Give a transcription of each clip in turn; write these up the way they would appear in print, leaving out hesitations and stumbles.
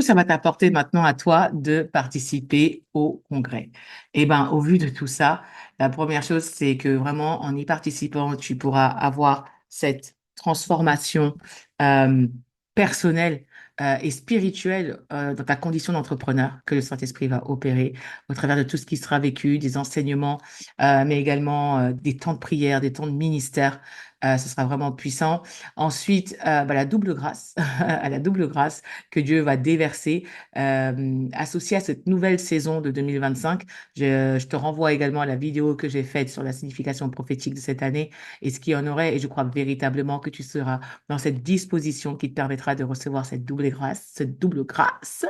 ça va t'apporter maintenant à toi de participer au congrès? Eh ben, au vu de tout ça, la première chose, c'est que vraiment, en y participant, tu pourras avoir cette transformation euh, personnelle et spirituelle dans ta condition d'entrepreneur que le Saint-Esprit va opérer au travers de tout ce qui sera vécu, des enseignements, mais également des temps de prière, des temps de ministère. Ce sera vraiment puissant. Ensuite, la double grâce, à la double grâce que Dieu va déverser, associée à cette nouvelle saison de 2025. Je te renvoie également à la vidéo que j'ai faite sur la signification prophétique de cette année et ce qu'il y en aurait. Et je crois véritablement que tu seras dans cette disposition qui te permettra de recevoir cette double grâce,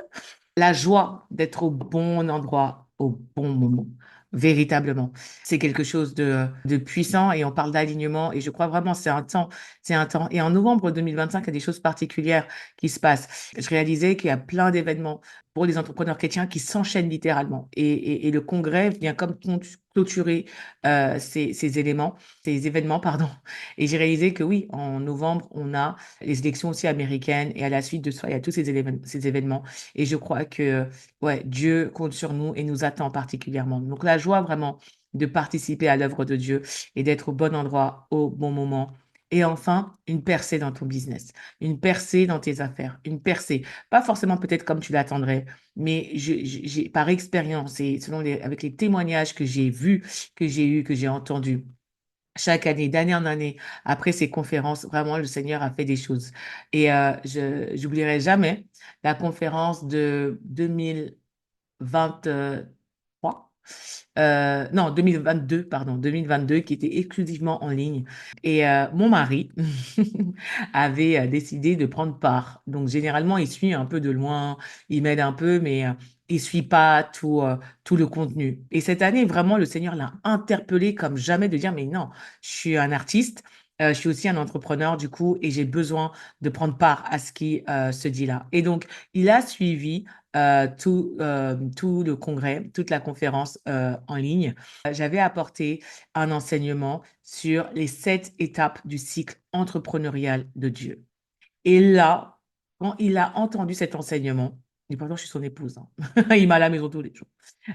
la joie d'être au bon endroit au bon moment. Véritablement. C'est quelque chose de puissant et on parle d'alignement et je crois vraiment c'est un temps, c'est un temps. Et en novembre 2025, il y a des choses particulières qui se passent. Je réalisais qu'il y a plein d'événements pour les entrepreneurs chrétiens qui s'enchaînent littéralement et le congrès vient comme clôturer ces éléments, ces événements, pardon. Et j'ai réalisé que oui, en novembre, on a les élections aussi américaines et à la suite de ça, il y a tous ces événements. Et je crois que ouais, Dieu compte sur nous et nous attend particulièrement. Donc la joie vraiment de participer à l'œuvre de Dieu et d'être au bon endroit au bon moment. Et enfin, une percée dans ton business, une percée dans tes affaires, une percée. Pas forcément peut-être comme tu l'attendrais, mais par expérience et avec les témoignages que j'ai vus, que j'ai eus, que j'ai entendus, chaque année, d'année en année, après ces conférences, vraiment, le Seigneur a fait des choses. Et je n'oublierai jamais la conférence de 2023, non, 2022, pardon, 2022, qui était exclusivement en ligne. Et mon mari avait décidé de prendre part. Donc, généralement, il suit un peu de loin, il m'aide un peu, mais il suit pas tout le contenu. Et cette année, vraiment, le Seigneur l'a interpellé comme jamais de dire, mais non, je suis un artiste. Je suis aussi un entrepreneur du coup et j'ai besoin de prendre part à ce qui se dit là. Et donc, il a suivi tout le congrès, toute la conférence en ligne. J'avais apporté un enseignement sur les 7 étapes du cycle entrepreneurial de Dieu. Et là, quand il a entendu cet enseignement, et pourtant je suis son épouse, hein, il m'a à la maison tous les jours.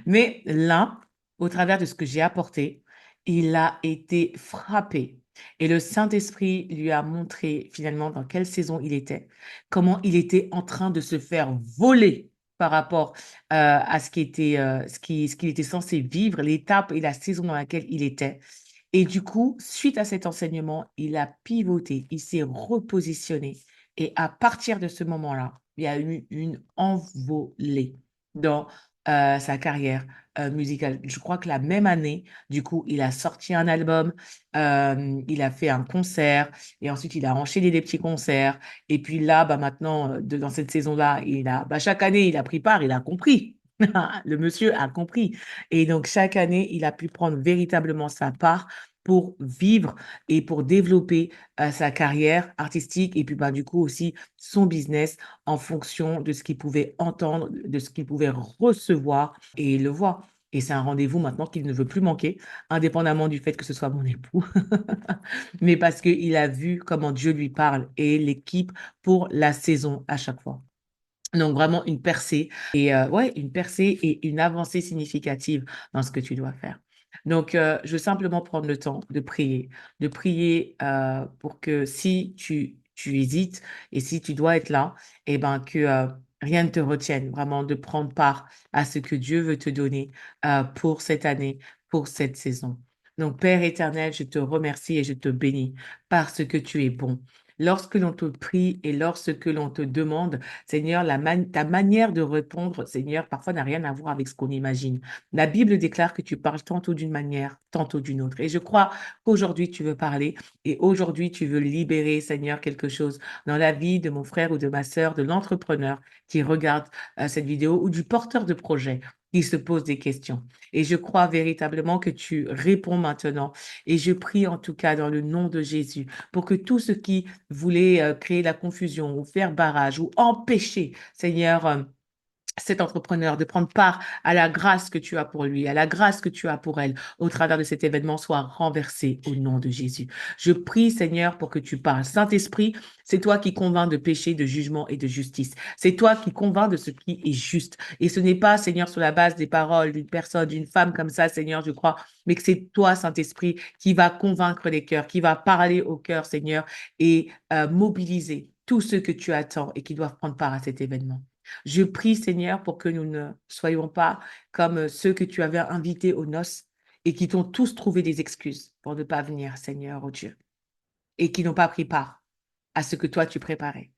Mais là, au travers de ce que j'ai apporté, il a été frappé. Et le Saint-Esprit lui a montré finalement dans quelle saison il était, comment il était en train de se faire voler par rapport à ce qu'il était censé vivre, l'étape et la saison dans laquelle il était. Et du coup, suite à cet enseignement, il a pivoté, il s'est repositionné. Et à partir de ce moment-là, il y a eu une envolée dans sa carrière musicale. Je crois que la même année, du coup, il a sorti un album, il a fait un concert, et ensuite il a enchaîné des petits concerts. Et puis là, bah, maintenant, dans cette saison-là, chaque année, il a pris part, il a compris. Le monsieur a compris. Et donc, chaque année, il a pu prendre véritablement sa part pour vivre et pour développer sa carrière artistique et puis bah, du coup aussi son business en fonction de ce qu'il pouvait entendre, de ce qu'il pouvait recevoir et il le voit. Et c'est un rendez-vous maintenant qu'il ne veut plus manquer, indépendamment du fait que ce soit mon époux, mais parce qu'il a vu comment Dieu lui parle et l'équipe pour la saison à chaque fois. Donc vraiment une percée et ouais, une percée et une avancée significative dans ce que tu dois faire. Donc je veux simplement prendre le temps de prier pour que si tu hésites et si tu dois être là, eh ben que rien ne te retienne, vraiment de prendre part à ce que Dieu veut te donner pour cette année, pour cette saison. Donc Père éternel, je te remercie et je te bénis parce que tu es bon. Lorsque l'on te prie et lorsque l'on te demande, Seigneur, ta manière de répondre, Seigneur, parfois n'a rien à voir avec ce qu'on imagine. La Bible déclare que tu parles tantôt d'une manière, tantôt d'une autre. Et je crois qu'aujourd'hui, tu veux parler et aujourd'hui, tu veux libérer, Seigneur, quelque chose dans la vie de mon frère ou de ma sœur, de l'entrepreneur qui regarde cette vidéo ou du porteur de projet qui se pose des questions. Et je crois véritablement que tu réponds maintenant. Et je prie en tout cas dans le nom de Jésus pour que tout ce qui voulait créer la confusion ou faire barrage ou empêcher, Seigneur, cet entrepreneur, de prendre part à la grâce que tu as pour lui, à la grâce que tu as pour elle, au travers de cet événement, soit renversé au nom de Jésus. Je prie, Seigneur, pour que tu parles. Saint-Esprit, c'est toi qui convainc de péché, de jugement et de justice. C'est toi qui convainc de ce qui est juste. Et ce n'est pas, Seigneur, sur la base des paroles d'une personne, d'une femme comme ça, Seigneur, je crois, mais que c'est toi, Saint-Esprit, qui va convaincre les cœurs, qui va parler au cœur, Seigneur, et mobiliser tous ceux que tu attends et qui doivent prendre part à cet événement. Je prie, Seigneur, pour que nous ne soyons pas comme ceux que tu avais invités aux noces et qui t'ont tous trouvé des excuses pour ne pas venir, Seigneur, oh Dieu, et qui n'ont pas pris part à ce que toi tu préparais.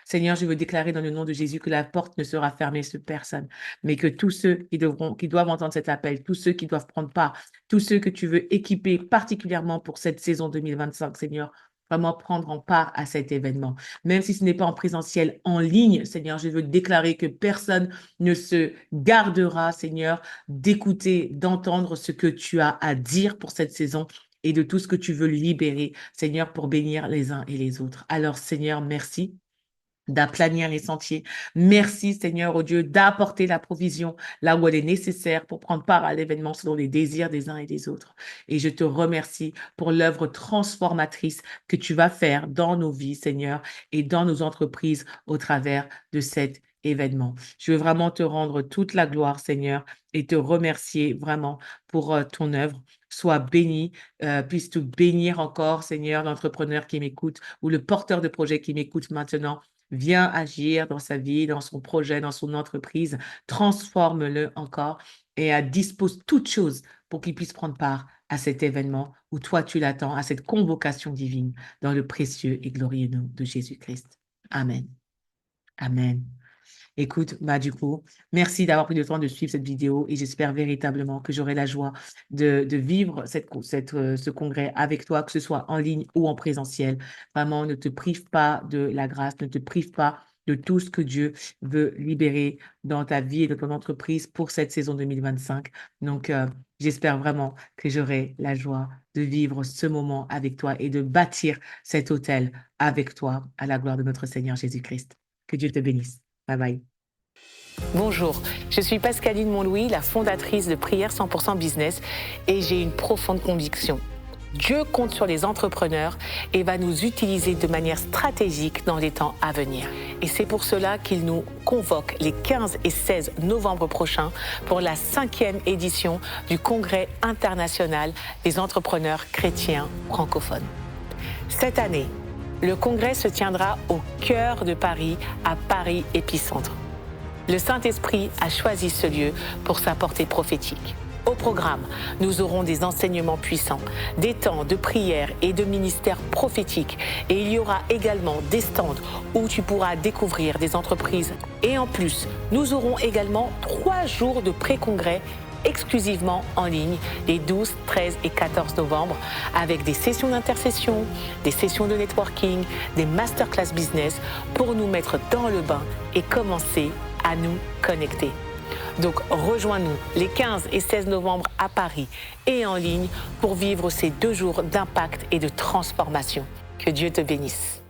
Seigneur, je veux déclarer dans le nom de Jésus que la porte ne sera fermée sur personne, mais que tous ceux qui doivent entendre cet appel, tous ceux qui doivent prendre part, tous ceux que tu veux équiper particulièrement pour cette saison 2025, Seigneur, vraiment prendre part à cet événement. Même si ce n'est pas en présentiel, en ligne, Seigneur, je veux déclarer que personne ne se gardera, Seigneur, d'écouter, d'entendre ce que tu as à dire pour cette saison et de tout ce que tu veux libérer, Seigneur, pour bénir les uns et les autres. Alors, Seigneur, merci d'aplanir les sentiers. Merci, Seigneur, oh Dieu, d'apporter la provision là où elle est nécessaire pour prendre part à l'événement selon les désirs des uns et des autres. Et je te remercie pour l'œuvre transformatrice que tu vas faire dans nos vies, Seigneur, et dans nos entreprises au travers de cet événement. Je veux vraiment te rendre toute la gloire, Seigneur, et te remercier vraiment pour ton œuvre. Sois béni, puisses-tu bénir encore, Seigneur, l'entrepreneur qui m'écoute ou le porteur de projet qui m'écoute maintenant. Viens agir dans sa vie, dans son projet, dans son entreprise. Transforme-le encore et dispose toutes choses pour qu'il puisse prendre part à cet événement où toi tu l'attends, à cette convocation divine dans le précieux et glorieux nom de Jésus-Christ. Amen. Amen. Écoute, du coup, merci d'avoir pris le temps de suivre cette vidéo et j'espère véritablement que j'aurai la joie de vivre ce congrès avec toi, que ce soit en ligne ou en présentiel. Vraiment, ne te prive pas de la grâce, ne te prive pas de tout ce que Dieu veut libérer dans ta vie et dans ton entreprise pour cette saison 2025. Donc, j'espère vraiment que j'aurai la joie de vivre ce moment avec toi et de bâtir cet hôtel avec toi à la gloire de notre Seigneur Jésus-Christ. Que Dieu te bénisse. Bye bye. Bonjour, je suis Pascaline Montlouis, la fondatrice de Prière 100% Business et j'ai une profonde conviction. Dieu compte sur les entrepreneurs et va nous utiliser de manière stratégique dans les temps à venir. Et c'est pour cela qu'il nous convoque les 15 et 16 novembre prochains pour la 5e édition du Congrès international des entrepreneurs chrétiens francophones. Cette année, le congrès se tiendra au cœur de Paris, à Paris Épicentre. Le Saint-Esprit a choisi ce lieu pour sa portée prophétique. Au programme, nous aurons des enseignements puissants, des temps de prière et de ministère prophétique. Et il y aura également des stands où tu pourras découvrir des entreprises. Et en plus, nous aurons également 3 jours de pré-congrès exclusivement en ligne les 12, 13 et 14 novembre avec des sessions d'intercession, des sessions de networking, des masterclass business pour nous mettre dans le bain et commencer à nous connecter. Donc rejoins-nous les 15 et 16 novembre à Paris et en ligne pour vivre ces 2 jours d'impact et de transformation. Que Dieu te bénisse.